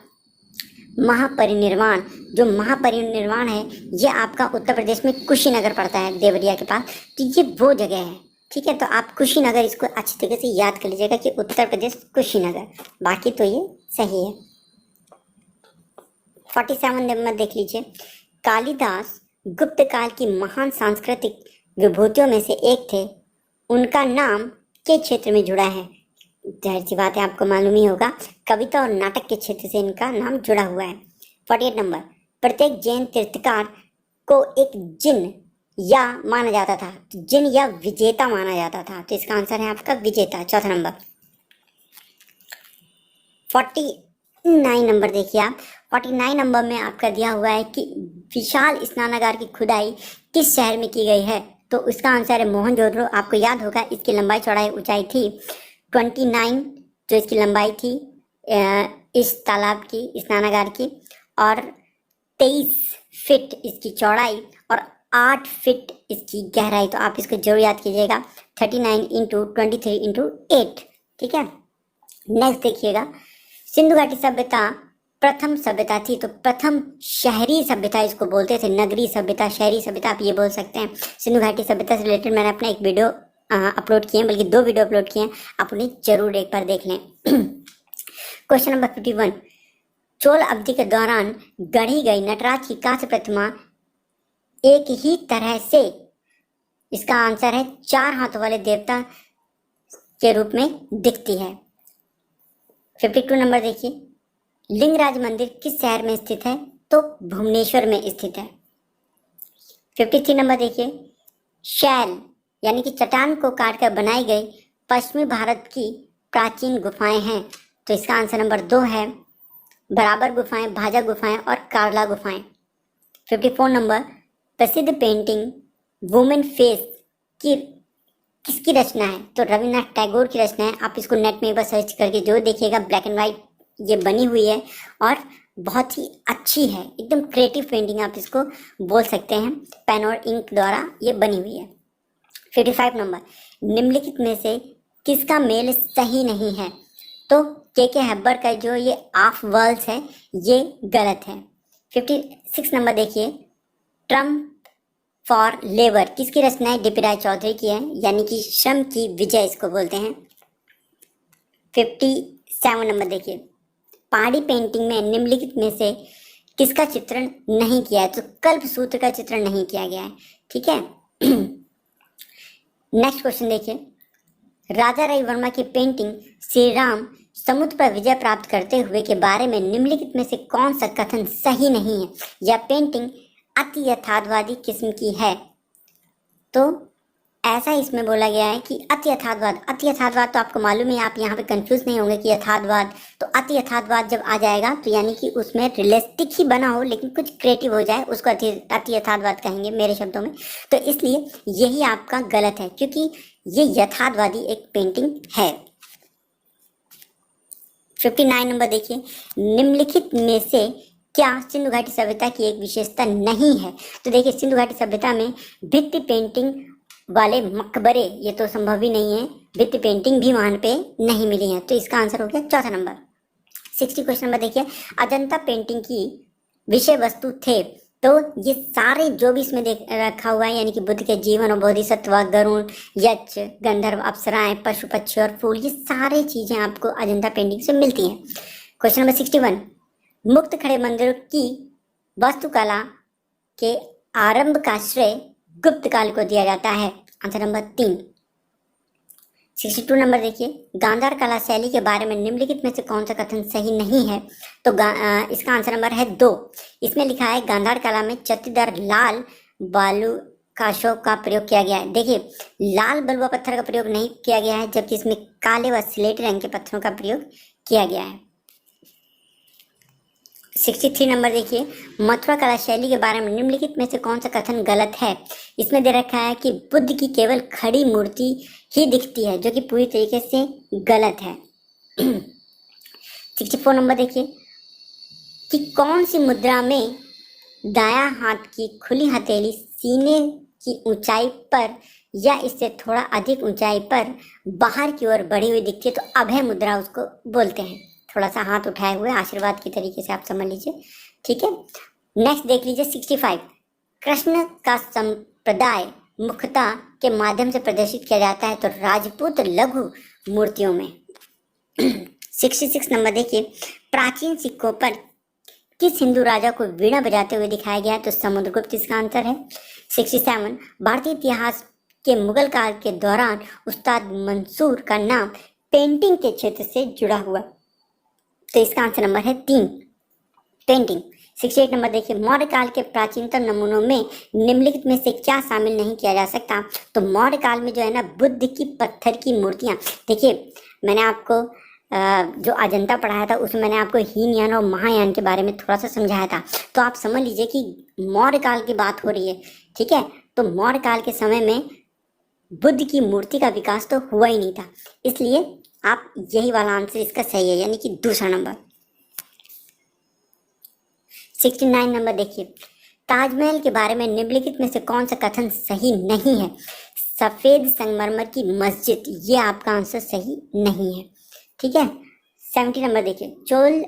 महापरिनिर्वाण। जो महापरिनिर्वाण है ये आपका उत्तर प्रदेश में कुशीनगर पड़ता है, देवरिया के पास। तो ये वो जगह है, ठीक है। तो आप कुशीनगर इसको अच्छी तरीके से याद कर लीजिएगा कि उत्तर प्रदेश कुशीनगर, बाकी तो ये सही है। 47 नंबर देख लीजिए, कालिदास गुप्त काल की महान सांस्कृतिक विभूतियों में से एक थे, उनका नाम के क्षेत्र में जुड़ा है? जाहिर सी बात है आपको मालूम ही होगा, कविता और नाटक के क्षेत्र से इनका नाम जुड़ा हुआ है। 48 नंबर, प्रत्येक जैन तीर्थकार को एक जिन या माना जाता था, जिन या विजेता माना जाता था। तो इसका आंसर है आपका विजेता। 4 नंबर। 49 नंबर देखिए आप, 49 नंबर में आपका दिया हुआ है कि विशाल स्नानागार की खुदाई किस शहर में की गई है? तो इसका आंसर है मोहनजोदड़ो। आपको याद होगा इसकी लंबाई चौड़ाई ऊंचाई थी 29 जो इसकी लंबाई थी इस तालाब की, स्नानागार की, और 23 फीट इसकी चौड़ाई और 8 फीट इसकी गहराई। तो आप इसको जरूर याद कीजिएगा, 39 इंटू 23 इंटू 8, ठीक है। नेक्स्ट देखिएगा, सिंधु घाटी सभ्यता प्रथम सभ्यता थी, तो प्रथम शहरी सभ्यता इसको बोलते थे, नगरी सभ्यता, शहरी सभ्यता आप ये बोल सकते हैं। सिंधु घाटी सभ्यता से रिलेटेड मैंने अपना एक वीडियो अपलोड किए हैं, बल्कि 2 वीडियो अपलोड किए हैं, आप उन्हें जरूर एक बार देख लें। क्वेश्चन नंबर 51, चोल अवधि के दौरान गढ़ी गई नटराज की कांस्य प्रतिमा एक ही तरह से, इसका आंसर है 4 हाथों वाले देवता के रूप में दिखती है। 52 नंबर देखिए, लिंगराज मंदिर किस शहर में स्थित है? तो भुवनेश्वर में स्थित है। 53 नंबर देखिए, शैल यानी कि चट्टान को काटकर बनाई गई पश्चिमी भारत की प्राचीन गुफाएं हैं। तो इसका आंसर नंबर 2 है बराबर गुफाएं, भाजा गुफाएं और कार्ला गुफाएं। 54 नंबर, प्रसिद्ध पेंटिंग वुमेन फेस की किसकी रचना है? तो रविन्द्रनाथ टैगोर की रचना है। आप इसको नेट में एक बार सर्च करके जो देखिएगा, ब्लैक एंड वाइट ये बनी हुई है और बहुत ही अच्छी है, एकदम क्रिएटिव पेंटिंग आप इसको बोल सकते हैं, पेन और इंक द्वारा ये बनी हुई है। 55 नंबर, निम्नलिखित में से किसका मेल सही नहीं है? तो के हैबर का जो ये ऑफ वर्ल्स है ये गलत है। 56 नंबर देखिए, ट्रम्प फॉर लेबर किसकी रचना है? डीपी राय चौधरी की है, यानी कि श्रम की विजय इसको बोलते हैं। 57 नंबर देखिए, पहाड़ी पेंटिंग में निम्नलिखित में से किसका चित्रण नहीं किया है? तो कल्पसूत्र का चित्रण नहीं किया गया है, ठीक है। नेक्स्ट क्वेश्चन देखिए, राजा रवि वर्मा की पेंटिंग श्री राम समुद्र पर विजय प्राप्त करते हुए के बारे में निम्नलिखित में से कौन सा कथन सही नहीं है? यह पेंटिंग अति यथार्थवादी किस्म की है। तो ऐसा इसमें बोला गया है कि अति यथार्थवाद तो आपको मालूम है, आप यहाँ पे कंफ्यूज नहीं होंगे कि यथार्थवाद, तो अति यथार्थवाद जब आ जाएगा तो यानी कि उसमें रियलिस्टिक ही बना हो लेकिन कुछ क्रिएटिव हो जाए, उसको अति यथार्थवाद कहेंगे मेरे शब्दों में। तो इसलिए यही आपका गलत है, क्योंकि ये यथार्थवादी एक पेंटिंग है। 59 नंबर देखिए, निम्नलिखित में से क्या सिंधु घाटी सभ्यता की एक विशेषता नहीं है? तो देखिए, सिंधु घाटी सभ्यता में भित्ति पेंटिंग वाले मकबरे ये तो संभव ही नहीं है, भित्ति पेंटिंग भी वहां पे नहीं मिली है, तो इसका आंसर हो गया चौथा नंबर। 60 क्वेश्चन नंबर देखिए, अजंता पेंटिंग की विषय वस्तु थे। तो ये सारे जो भी इसमें देख रखा हुआ है, यानी कि बुद्ध के जीवन और बोधिसत्व, गरुण, यक्ष, गंधर्व, अप्सराएं, पशु पक्षी और फूल, ये सारे चीजें आपको अजंता पेंटिंग से मिलती हैं। क्वेश्चन नंबर 61, मुक्त खड़े मंदिरों की वास्तुकला के आरंभ का श्रेय गुप्त काल को दिया जाता है। Answer number 3। 62 नंबर देखिए, गांधार कला शैली के बारे में निम्नलिखित में से कौन सा कथन सही नहीं है? तो इसका आंसर नंबर है 2। इसमें लिखा है गांधार कला में चत्तीदार लाल बालू काशों का प्रयोग किया गया है। देखिए, लाल बलुआ पत्थर का प्रयोग नहीं किया गया है, जबकि इसमें काले व स्लेटी रंग के पत्थरों का प्रयोग किया गया है। 63 नंबर देखिए, मथुरा कला शैली के बारे में निम्नलिखित में से कौन सा कथन गलत है? इसमें दे रखा है कि बुद्ध की केवल खड़ी मूर्ति ही दिखती है, जो कि पूरी तरीके से गलत है। 64 नंबर देखिए, कि कौन सी मुद्रा में दायां हाथ की खुली हथेली सीने की ऊंचाई पर या इससे थोड़ा अधिक ऊंचाई पर बाहर की ओर बढ़ी हुई दिखती है? तो अभय मुद्रा उसको बोलते हैं, थोड़ा सा हाथ उठाए हुए आशीर्वाद की तरीके से आप समझ लीजिए, ठीक है। नेक्स्ट देख लीजिए 65, कृष्ण का संप्रदाय मुखता के माध्यम से प्रदर्शित किया जाता है तो राजपूत लघु मूर्तियों में। 66 नंबर देखिए, प्राचीन सिक्कों पर किस हिंदू राजा को वीणा बजाते हुए दिखाया गया है? तो समुद्रगुप्त इसका आंसर है। 67, भारतीय इतिहास के मुगल काल के दौरान उस्ताद मंसूर का नाम पेंटिंग के क्षेत्र से जुड़ा हुआ, तो इसका आंसर नंबर है 3, पेंटिंग। 68 नंबर देखिए, मौर्य काल के प्राचीनतम नमूनों में निम्नलिखित में से क्या शामिल नहीं किया जा सकता? तो मौर्य काल में जो है ना, बुद्ध की पत्थर की मूर्तियां, देखिए मैंने आपको जो अजंता पढ़ाया था उसमें मैंने आपको हीनयान और महायान के बारे में थोड़ा सा समझाया था, तो आप समझ लीजिए कि मौर्य काल की बात हो रही है, ठीक है। तो मौर्य काल के समय में बुद्ध की मूर्ति का विकास तो हुआ ही नहीं था, इसलिए आप यही वाला आंसर इसका सही है, यानी कि दूसरा नंबर। 69 नंबर देखिए, ताजमहल के बारे में निम्नलिखित में से कौन सा कथन सही नहीं है? सफेद संगमरमर की मस्जिद, ये आपका आंसर सही नहीं है, ठीक है। 70 नंबर देखिए, चोल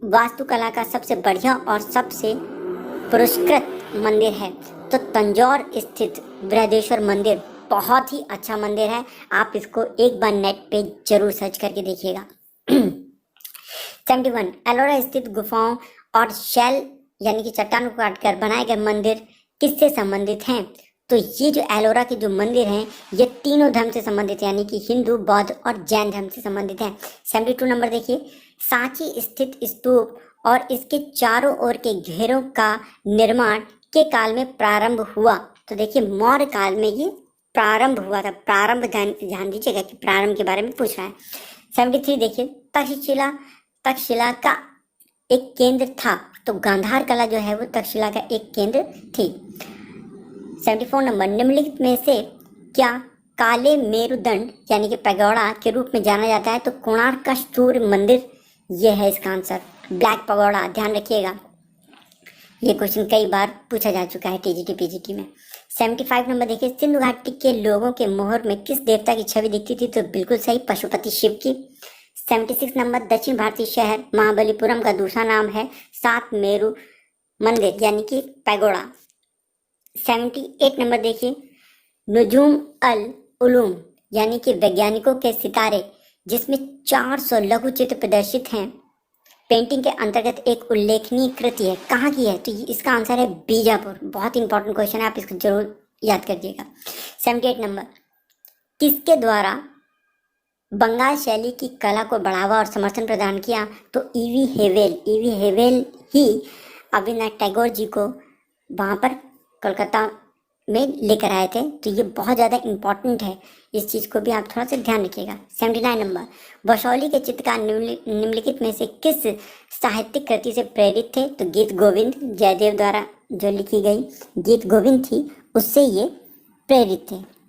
वास्तुकला का सबसे बढ़िया और सबसे पुरस्कृत मंदिर है? तो तंजौर स्थित बृहदेश्वर मंदिर बहुत ही अच्छा मंदिर है, आप इसको एक बार नेट पे जरूर सर्च करके देखिएगा। 71, एलोरा स्थित गुफाओं और शैल यानी कि चट्टानों को काटकर बनाए गए मंदिर किससे संबंधित हैं? तो ये जो एलोरा के जो मंदिर हैं ये तीनों धर्म से संबंधित, यानी कि हिंदू, बौद्ध और जैन धर्म से संबंधित हैं। 72 नंबर देखिए, सांची स्थित स्तूप और इसके चारों ओर के घेरों का निर्माण के काल में प्रारंभ हुआ? तो देखिए, मौर्य काल में ये प्रारंभ हुआ था, प्रारंभ ध्यान दीजिएगा कि प्रारंभ के बारे में पूछ रहा है। 73 देखिए, तक्षशिला का एक केंद्र था, तो गांधार कला जो है वो तक्षशिला का एक केंद्र थी। 74 नंबर, निम्नलिखित में से क्या काले मेरुदंड यानी कि पैगोडा के रूप में जाना जाता है? तो कोणार्क का सूर्य मंदिर ये है इसका आंसर। ब्लैक पगोड़ा, ध्यान रखिएगा, ये क्वेश्चन कई बार पूछा जा चुका है टीजीटी पीजीटी में। 75 नंबर देखिए, सिंधु घाटी के लोगों के मोहर में किस देवता की छवि दिखती थी? तो बिल्कुल सही, पशुपति शिव की। 76 नंबर, दक्षिण भारतीय शहर महाबलीपुरम का दूसरा नाम है सात मेरू मंदिर यानी कि पैगोडा। 78 नंबर देखिए, नुजूम अल उलूम यानी कि वैज्ञानिकों के सितारे, जिसमें 400 लघु चित्र प्रदर्शित हैं, पेंटिंग के अंतर्गत एक उल्लेखनीय कृति है, कहाँ की है? तो इसका आंसर है बीजापुर। बहुत इंपॉर्टेंट क्वेश्चन है, आप इसको जरूर याद करिएगा। 78 नंबर, किसके द्वारा बंगाल शैली की कला को बढ़ावा और समर्थन प्रदान किया? तो ईवी हेवेल ही रविन्द्रनाथ टैगोर जी को वहाँ पर कोलकाता में लेकर आए थे। तो ये बहुत ज़्यादा इम्पॉर्टेंट है, इस चीज़ को भी आप थोड़ा सा ध्यान रखिएगा। 79 नंबर, बसौली के चित्रकार निम्नलिखित में से किस साहित्यिक कृति से प्रेरित थे? तो गीत गोविंद, जयदेव द्वारा जो लिखी गई गीत गोविंद थी, उससे ये प्रेरित थे।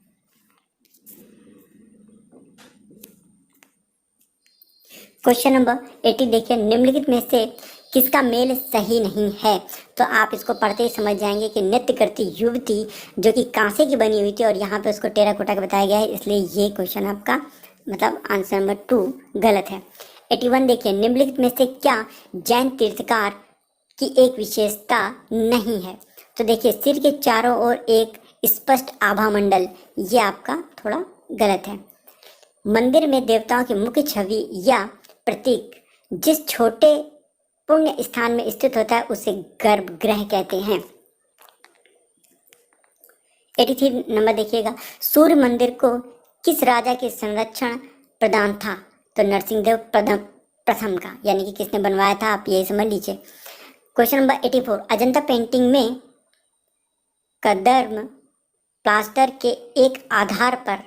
क्वेश्चन नंबर 80 देखिए, निम्नलिखित में से किसका मेल सही नहीं है? तो आप इसको पढ़ते ही समझ जाएंगे कि नृत्य करती युवती जो कि कांसे की बनी हुई थी और यहाँ पे उसको टेराकोटा का बताया गया है, इसलिए ये क्वेश्चन आपका मतलब आंसर नंबर 2 गलत है। 81 देखिए, निम्नलिखित में से क्या जैन तीर्थकार की एक विशेषता नहीं है? तो देखिए, सिर के चारों ओर एक स्पष्ट आभा मंडल, ये आपका थोड़ा गलत है। मंदिर में देवताओं की मुख्य छवि या प्रतीक जिस छोटे पुण्य स्थान में स्थित होता है उसे गर्भगृह कहते हैं। 83 नंबर देखिएगा, सूर्य मंदिर को किस राजा के संरक्षण प्रदान था? तो नरसिंहदेव प्रथम का, यानी कि किसने बनवाया था, आप यही समझ लीजिए। क्वेश्चन नंबर 84, अजंता पेंटिंग में कदर्म प्लास्टर के एक आधार पर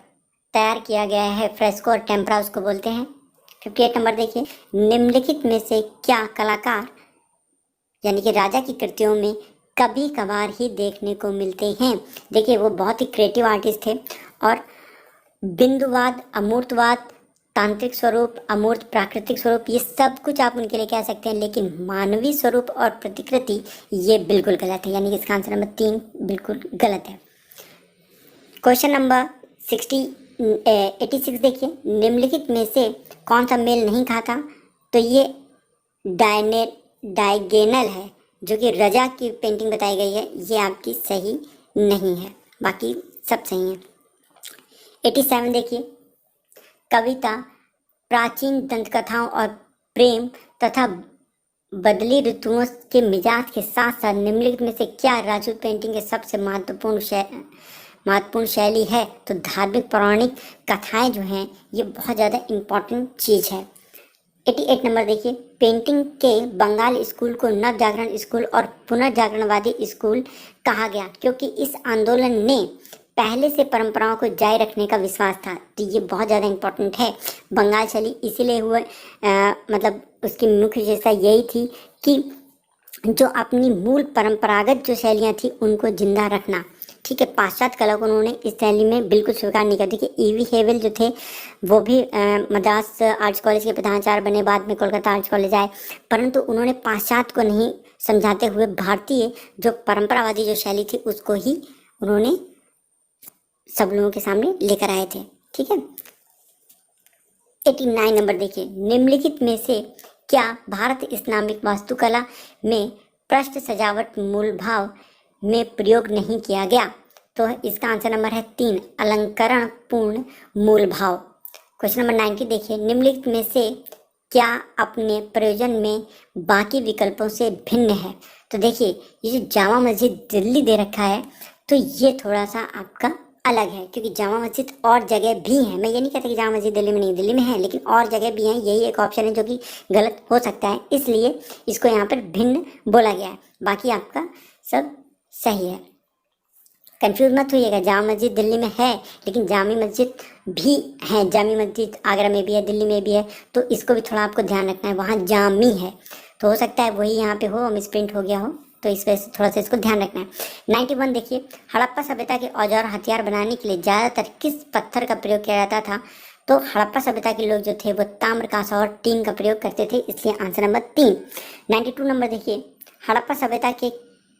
तैयार किया गया है फ्रेस्को और टेम्परा उसको बोलते हैं। 58 नंबर देखिए, निम्नलिखित में से क्या कलाकार यानी कि राजा की कृतियों में कभी कभार ही देखने को मिलते हैं? देखिए, वो बहुत ही क्रिएटिव आर्टिस्ट थे और बिंदुवाद, अमूर्तवाद, तांत्रिक स्वरूप, अमूर्त प्राकृतिक स्वरूप, ये सब कुछ आप उनके लिए कह सकते हैं, लेकिन मानवीय स्वरूप और प्रतिकृति ये बिल्कुल गलत है, यानी कि इसका आंसर नंबर 3 बिल्कुल गलत है। क्वेश्चन नंबर 86 देखिए, निम्नलिखित में से कौन सा मेल नहीं खाता? तो ये डायगेनल है जो कि रजा की पेंटिंग बताई गई है, ये आपकी सही नहीं है, बाकी सब सही है। 87 देखिए, कविता प्राचीन दंतकथाओं और प्रेम तथा बदली ऋतुओं के मिजाज के साथ साथ निम्नलिखित में से क्या राजपूत पेंटिंग के सबसे महत्वपूर्ण शैली है? तो धार्मिक पौराणिक कथाएं जो हैं ये बहुत ज़्यादा इम्पॉर्टेंट चीज़ है। 88 नंबर देखिए, पेंटिंग के बंगाल स्कूल को नव जागरण स्कूल और पुनर्जागरणवादी स्कूल कहा गया क्योंकि इस आंदोलन ने पहले से परंपराओं को जारी रखने का विश्वास था। तो ये बहुत ज़्यादा इम्पोर्टेंट है। बंगाल शैली इसीलिए हुए मतलब उसकी मुख्य विशेषता यही थी कि जो अपनी मूल परंपरागत जो शैलियाँ थी उनको जिंदा रखना। ठीक है, पाश्चात्य कला को उन्होंने इस शैली में बिल्कुल स्वीकार नहीं कर। देखिए, ईवी हेवेल जो थे वो भी मद्रास आर्ट्स कॉलेज के प्रधानाचार्य बने, बाद में कोलकाता आर्ट्स कॉलेज आए, परंतु उन्होंने पाश्चात्य को नहीं समझाते हुए भारतीय जो परंपरावादी जो शैली थी उसको ही उन्होंने सब लोगों के सामने लेकर आए थे। ठीक है, 89 नंबर देखिए, निम्नलिखित में से क्या भारत इस्लामिक वास्तुकला में पृष्ठ सजावट मूल भाव में प्रयोग नहीं किया गया? तो इसका आंसर नंबर है 3, अलंकरण पूर्ण मूल भाव। क्वेश्चन नंबर 90 देखिए, निम्नलिखित में से क्या अपने प्रयोजन में बाकी विकल्पों से भिन्न है? तो देखिए, ये जो जामा मस्जिद दिल्ली दे रखा है तो ये थोड़ा सा आपका अलग है, क्योंकि जामा मस्जिद और जगह भी है। मैं ये नहीं कहता कि जामा मस्जिद दिल्ली में नहीं, दिल्ली में है, लेकिन और जगह भी है। यही एक ऑप्शन है जो कि गलत हो सकता है, इसलिए इसको यहाँ पर भिन्न बोला गया है। बाकी आपका सब सही है, कंफ्यूज मत होइएगा। जामा मस्जिद दिल्ली में है लेकिन जामी मस्जिद भी है, जामी मस्जिद आगरा में भी है, दिल्ली में भी है, तो इसको भी थोड़ा आपको ध्यान रखना है। वहाँ जामी है तो हो सकता है वही यहाँ पे हो, मिसप्रिंट हो गया हो, तो इस वजह से थोड़ा सा इसको ध्यान रखना है। 91 देखिए, हड़प्पा सभ्यता के औजार हथियार बनाने के लिए ज़्यादातर किस पत्थर का प्रयोग किया जाता था? तो हड़प्पा सभ्यता के लोग जो थे वो ताम्र कांसा और टीन का प्रयोग करते थे, इसलिए आंसर नंबर 3। 92 नंबर देखिए, हड़प्पा सभ्यता के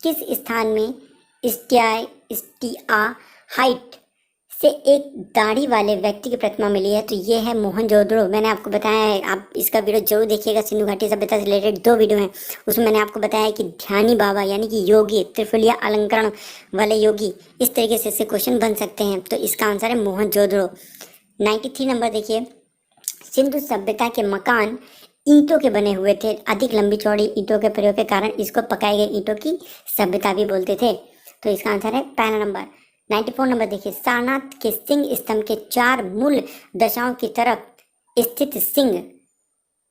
किस स्थान में स्टिया हाइट से एक दाढ़ी वाले व्यक्ति की प्रतिमा मिली है? तो ये है मोहनजोदड़ो। मैंने आपको बताया है, आप इसका वीडियो जरूर देखिएगा। सिंधु घाटी सभ्यता से रिलेटेड 2 वीडियो हैं, उसमें मैंने आपको बताया कि ध्यानी बाबा यानी कि योगी, त्रिफुलिया अलंकरण वाले योगी, इस तरीके से इससे क्वेश्चन बन सकते हैं। तो इसका आंसर है मोहनजोदड़ो। 93 नंबर देखिए, सिंधु सभ्यता के मकान ईंटों के बने हुए थे। अधिक लंबी चौड़ी ईंटों के प्रयोग के कारण इसको पकाई गई ईंटों की सभ्यता भी बोलते थे। तो इसका आंसर है पहला नंबर। 94 नंबर देखिए, सारनाथ के सिंह स्तंभ के 4 मूल दशाओं की तरफ स्थित सिंह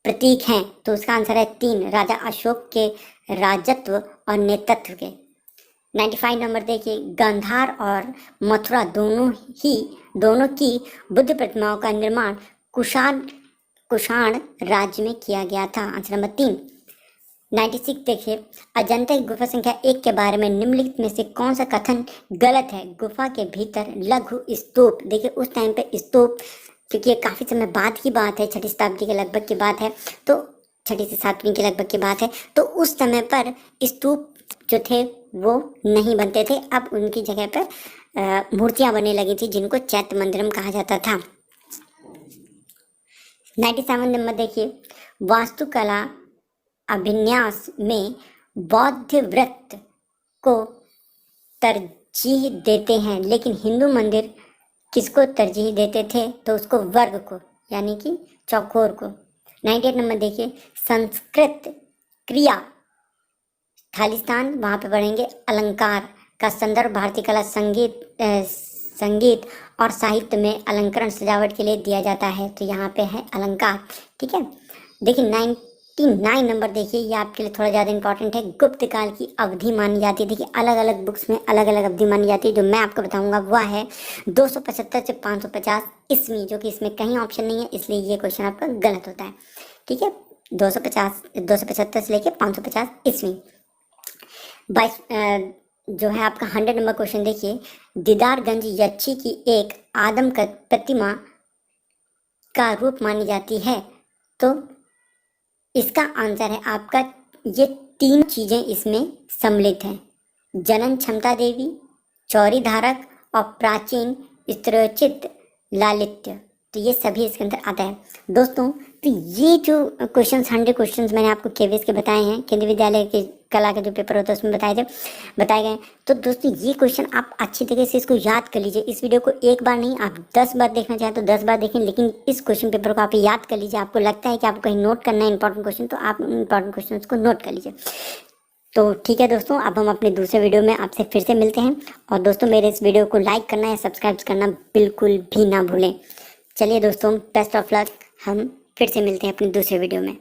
प्रतीक हैं। तो उसका आंसर है 3, राजा अशोक के राजत्व और नेतृत्व के। 95 नंबर देखिए, गांधार और मथुरा दोनों की बुद्ध प्रतिमाओं का निर्माण कुषाण राज्य में किया गया था। Answer number 3। 96 देखिए, अजंता की गुफा संख्या 1 के बारे में निम्नलिखित में से कौन सा कथन गलत है? गुफा के भीतर लघु स्तूप। देखिए उस टाइम पे स्तूप, क्योंकि ये काफ़ी समय बाद की बात है, 6वीं शताब्दी के लगभग की बात है, तो 6वीं से 7वीं के लगभग की बात है, तो उस समय पर स्तूप जो थे वो नहीं बनते थे। अब उनकी जगह पर मूर्तियाँ बनने लगी थी, जिनको चैत्य मंदिरम कहा जाता था। 97 नंबर देखिए, वास्तुकला अभिन्यास में बौद्ध व्रत को तरजीह देते हैं, लेकिन हिंदू मंदिर किसको तरजीह देते थे? तो उसको वर्ग को, यानी कि चौकोर को। 98 नंबर देखिए, संस्कृत क्रिया खालिस्तान, वहाँ पे पढ़ेंगे अलंकार का संदर्भ भारतीय कला, संगीत और साहित्य में अलंकरण सजावट के लिए दिया जाता है। तो यहाँ पे है अलंकार। ठीक है, देखिए 99 नंबर देखिए, ये आपके लिए थोड़ा ज़्यादा इंपॉर्टेंट है। गुप्त काल की अवधि मानी जाती है। देखिए अलग अलग बुक्स में अलग अलग अवधि मानी जाती है। जो मैं आपको बताऊंगा वह है 275 से 550 ईस्वी, जो कि इसमें कहीं ऑप्शन नहीं है, इसलिए ये क्वेश्चन आपका गलत होता है। ठीक है, 275 से लेके 550 ईस्वी। 22 जो है आपका 100 नंबर क्वेश्चन देखिए, दीदारगंज यक्षी की एक आदम का प्रतिमा का रूप मानी जाती है। तो इसका आंसर है आपका, ये 3 चीजें इसमें सम्मिलित हैं: जनन क्षमता देवी, चौरी धारक और प्राचीन स्त्रोचित लालित्य। तो ये सभी इसके अंदर आता है दोस्तों। तो ये जो क्वेश्चंस 100 क्वेश्चंस मैंने आपको केवीएस के बताए हैं, केंद्रीय विद्यालय के कला का जो पेपर होता है उसमें बताए गए। तो दोस्तों ये क्वेश्चन आप अच्छी तरीके से इसको याद कर लीजिए। इस वीडियो को एक बार नहीं, आप 10 बार देखना चाहें तो 10 बार देखें, लेकिन इस क्वेश्चन पेपर को आप याद कर लीजिए। आपको लगता है कि आपको कहीं नोट करना है इंपॉर्टेंट क्वेश्चन, तो आप इंपॉर्टेंट क्वेश्चन को नोट कर लीजिए। तो ठीक है दोस्तों, अब हम अपने दूसरे वीडियो में आपसे फिर से मिलते हैं। और दोस्तों मेरे इस वीडियो को लाइक करना या सब्सक्राइब करना बिल्कुल भी ना भूलें। चलिए दोस्तों, बेस्ट ऑफ लक। हम फिर से मिलते हैं अपने दूसरे वीडियो में।